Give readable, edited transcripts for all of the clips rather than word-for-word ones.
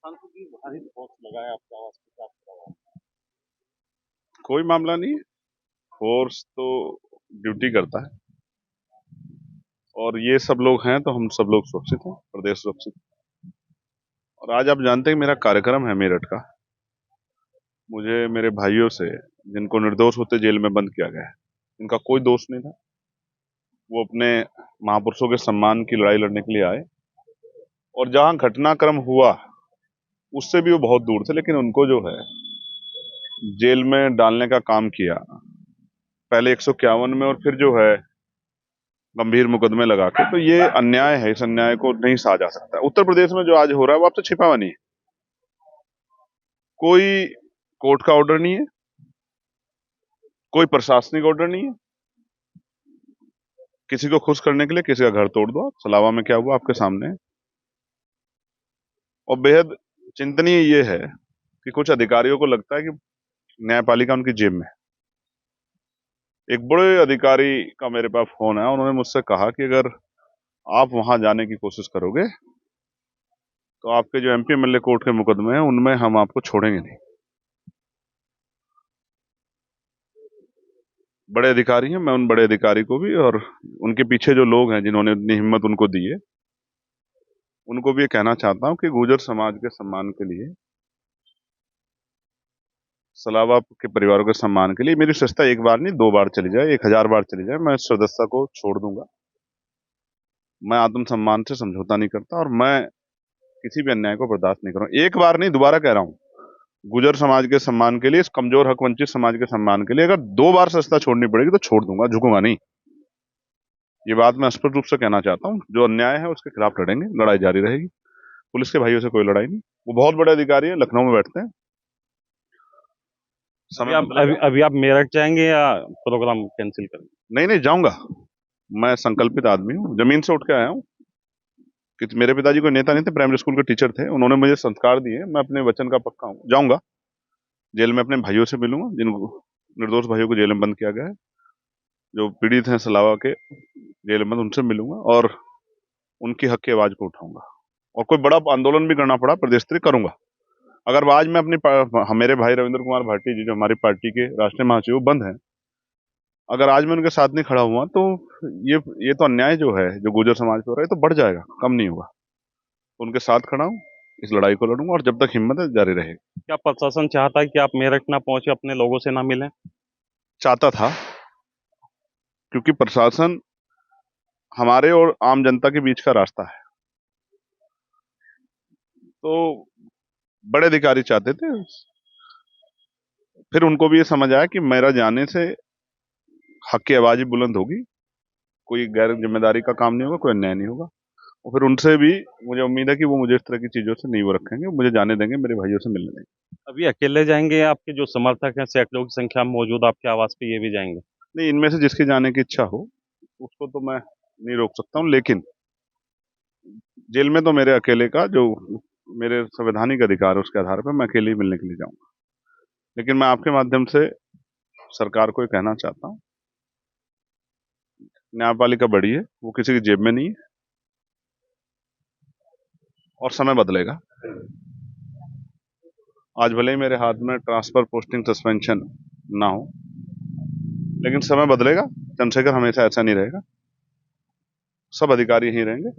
सांसद जी भारी फोर्स लगा है आपके आवास पे, क्या आपका? कोई मामला नहीं है। फोर्स तो ड्यूटी करता है और ये सब लोग हैं तो हम सब लोग सुरक्षित हैं, प्रदेश सुरक्षित है। और आज आप जानते हैं मेरा कार्यक्रम है मेरठ का। मुझे मेरे भाइयों से, जिनको निर्दोष होते जेल में बंद किया गया है, इनका कोई दोष नहीं था, वो अपने महापुरुषों के सम्मान की लड़ाई लड़ने के लिए आए और जहां घटनाक्रम हुआ उससे भी वो बहुत दूर थे, लेकिन उनको जो है जेल में डालने का काम किया, पहले 151 में और फिर जो है गंभीर मुकदमे लगा के। तो ये अन्याय है, इस अन्याय को नहीं सहा जा सकता। उत्तर प्रदेश में जो आज हो रहा है वो आपसे छिपा हुआ नहीं है। कोई कोर्ट का ऑर्डर नहीं है, कोई प्रशासनिक ऑर्डर नहीं है। किसी को खुश करने के लिए किसी का घर तोड़ दो। सलावा में क्या हुआ आपके सामने है। और बेहद चिंतनीय ये है कि कुछ अधिकारियों को लगता है कि न्यायपालिका उनकी जेब में है। एक बड़े अधिकारी का मेरे पास फोन है, उन्होंने मुझसे कहा कि अगर आप वहां जाने की कोशिश करोगे तो आपके जो एमपी एमएलए कोर्ट के मुकदमे हैं उनमें हम आपको छोड़ेंगे नहीं। बड़े अधिकारी हैं, मैं उन बड़े अधिकारी को भी और उनके पीछे जो लोग हैं जिन्होंने इतनी हिम्मत उनको दी है, उनको भी ये कहना चाहता हूं कि गुर्जर समाज के सम्मान के लिए, सलावा के परिवारों के सम्मान के लिए मेरी सदस्यता एक बार नहीं 2 बार चली जाए, 1000 बार चली जाए, मैं इस सदस्यता को छोड़ दूंगा। मैं आत्मसम्मान से समझौता नहीं करता और मैं किसी भी अन्याय को बर्दाश्त नहीं करूंगा। एक बार नहीं, दोबारा कह रहा हूं, गुजर समाज के सम्मान के लिए, इस कमजोर हक वंचित समाज के सम्मान के लिए अगर 2 बार सदस्यता छोड़नी पड़ेगी तो छोड़ दूंगा, झुकूंगा नहीं। ये बात मैं स्पष्ट रूप से कहना चाहता हूं। जो अन्याय है उसके खिलाफ लड़ेंगे, लड़ाई जारी रहेगी। पुलिस के भाइयों से कोई लड़ाई नहीं। वो बहुत बड़े अधिकारी है, लखनऊ में बैठते हैं। अभी समय आप बदलेगा। अभी आप मेरठ जाएंगे या प्रोग्राम कैंसिल करेंगे? नहीं नहीं, जाऊंगा। मैं संकल्पित आदमी हूँ, जमीन से उठ के आया हूँ। कि मेरे पिताजी कोई नेता नहीं थे, प्राइमरी स्कूल के टीचर थे, उन्होंने मुझे संस्कार दिए। मैं अपने वचन का पक्का हूँ, जाऊंगा। जेल में अपने भाइयों से मिलूंगा, जिन निर्दोष भाइयों को जेल में बंद किया गया है, जो पीड़ित हैं सलावा के जेल में बंद, उनसे मिलूंगा और उनकी हक की आवाज को उठाऊंगा। और कोई बड़ा आंदोलन भी करना पड़ा प्रदेश स्तरीय, करूंगा। अगर आज मैं मेरे भाई रविंद्र कुमार भाटी जी, जो हमारी पार्टी के राष्ट्रीय महासचिव बंद हैं, अगर आज मैं उनके साथ नहीं खड़ा हुआ तो ये ये तो अन्याय जो है, जो गुर्जर समाज पे हो रहा है, तो बढ़ जाएगा, कम नहीं होगा। उनके साथ खड़ा हूं, इस लड़ाई को लड़ूंगा और जब तक हिम्मत है जारी रहेगी। क्या प्रशासन चाहता है कि आप मेरठ ना पहुंचे, अपने लोगों से ना मिलें? चाहता था, क्योंकि प्रशासन हमारे और आम जनता के बीच का रास्ता है। तो बड़े अधिकारी चाहते थे, फिर उनको भी ये समझ आया कि मेरा जाने से हक की आवाज ही बुलंद होगी, कोई गैर जिम्मेदारी का काम नहीं होगा, कोई अन्याय नहीं होगा। और फिर उनसे भी मुझे उम्मीद है कि वो मुझे इस तरह की चीजों से नहीं वो रखेंगे, मुझे जाने देंगे, मेरे भाइयों से मिलने देंगे। अभी अकेले जाएंगे या आपके जो समर्थक हैं सैकड़ों की संख्या में मौजूद आपके आवास पे, ये भी जाएंगे? नहीं, इनमें से जिसकी जाने की इच्छा हो उसको तो मैं नहीं रोक सकता हूँ, लेकिन जेल में तो मेरे अकेले का जो मेरे संवैधानिक अधिकार है उसके आधार पर मैं अकेले ही मिलने के लिए जाऊंगा। लेकिन मैं आपके माध्यम से सरकार को ये कहना चाहता हूँ, न्यायपालिका बड़ी है, वो किसी की जेब में नहीं है और समय बदलेगा। आज भले ही मेरे हाथ में ट्रांसफर, पोस्टिंग, सस्पेंशन ना हो, लेकिन समय बदलेगा। चंद्रशेखर हमेशा ऐसा नहीं रहेगा, सब अधिकारी यहीं रहेंगे।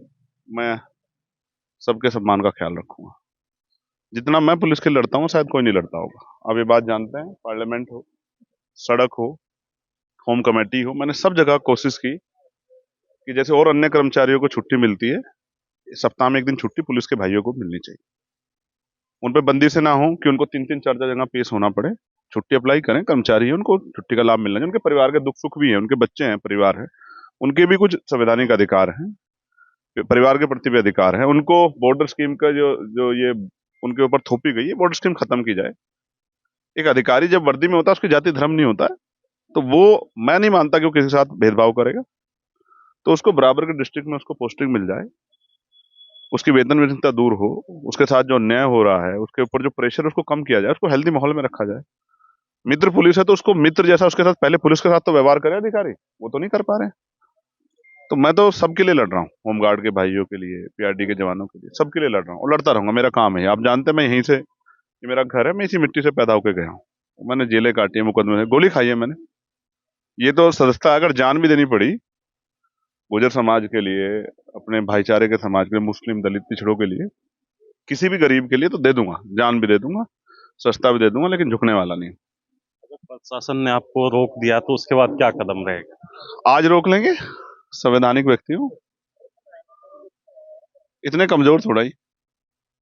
मैं सबके सम्मान का ख्याल रखूंगा। जितना मैं पुलिस के लिए लड़ता हूँ शायद कोई नहीं लड़ता होगा। आप ये बात जानते हैं, पार्लियामेंट हो, सड़क हो, होम कमेटी हो, मैंने सब जगह कोशिश की कि जैसे और अन्य कर्मचारियों को छुट्टी मिलती है, सप्ताह में 1 दिन छुट्टी पुलिस के भाइयों को मिलनी चाहिए। उन पर बंदी से ना हो कि उनको 3-3 4-4 जगह पेश होना पड़े। छुट्टी अप्लाई करें, कर्मचारी है, उनको छुट्टी का लाभ मिलना चाहिए। उनके परिवार के दुख सुख भी है, उनके बच्चे हैं, परिवार है, उनके भी कुछ संवैधानिक अधिकार हैं, परिवार के प्रति भी अधिकार है। उनको बॉर्डर स्कीम का जो जो ये उनके ऊपर थोपी गई है, बॉर्डर स्कीम खत्म की जाए। एक अधिकारी जब वर्दी में होता है, उसकी जाति धर्म नहीं होता है, तो वो मैं नहीं मानता कि वो किसी के साथ भेदभाव करेगा। तो उसको बराबर के डिस्ट्रिक्ट में उसको पोस्टिंग मिल जाए, उसकी वेतन विहीनता दूर हो, उसके साथ जो अन्याय हो रहा है उसके ऊपर जो प्रेशर उसको कम किया जाए, उसको हेल्दी माहौल में रखा जाए। मित्र पुलिस है तो उसको मित्र जैसा उसके साथ, पहले पुलिस के साथ तो व्यवहार करे अधिकारी, वो तो नहीं कर पा रहे हैं। तो मैं तो सबके लिए लड़ रहा हूँ, होमगार्ड के भाइयों के लिए, पीआरडी के जवानों के लिए, सबके लिए लड़ रहा हूँ और लड़ता रहूंगा। मेरा काम है, आप जानते हैं मैं यहीं से, ये मेरा घर है, मैं इसी मिट्टी से पैदा होकर गया हूँ। मैंने जेलें काटी है, मुकदमे में गोली खाई है मैंने। ये तो सदस्यता, अगर जान भी देनी पड़ी गुर्जर समाज के लिए, अपने भाईचारे के समाज के लिए, मुस्लिम दलित पिछड़ों के लिए, किसी भी गरीब के लिए तो दे दूंगा, जान भी दे दूंगा, सस्ता भी दे दूंगा, लेकिन झुकने वाला नहीं। प्रशासन ने आपको रोक दिया तो उसके बाद क्या कदम रहेगा? आज रोक लेंगे, संवैधानिक व्यक्ति हूँ, इतने कमजोर थोड़ा ही।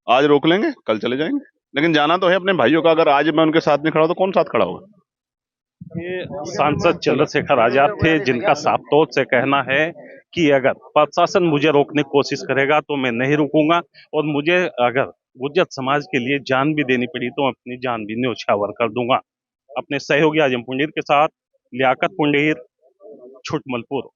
आज रोक लेंगे, कल चले जाएंगे, लेकिन जाना तो है अपने भाइयों का। अगर आज मैं उनके साथ नहीं खड़ा तो कौन साथ खड़ा होगा? ये सांसद चंद्रशेखर आजाद थे, जिनका साफ तौर से कहना है कि अगर प्रशासन मुझे रोकने की कोशिश करेगा तो मैं नहीं रुकूंगा, और मुझे अगर गुर्जर समाज के लिए जान भी देनी पड़ी तो अपनी जान भी न्यौछावर कर दूंगा। अपने सहयोगी आजम पुंडीर के साथ लियाकत पुंडीर, छुटमलपुर।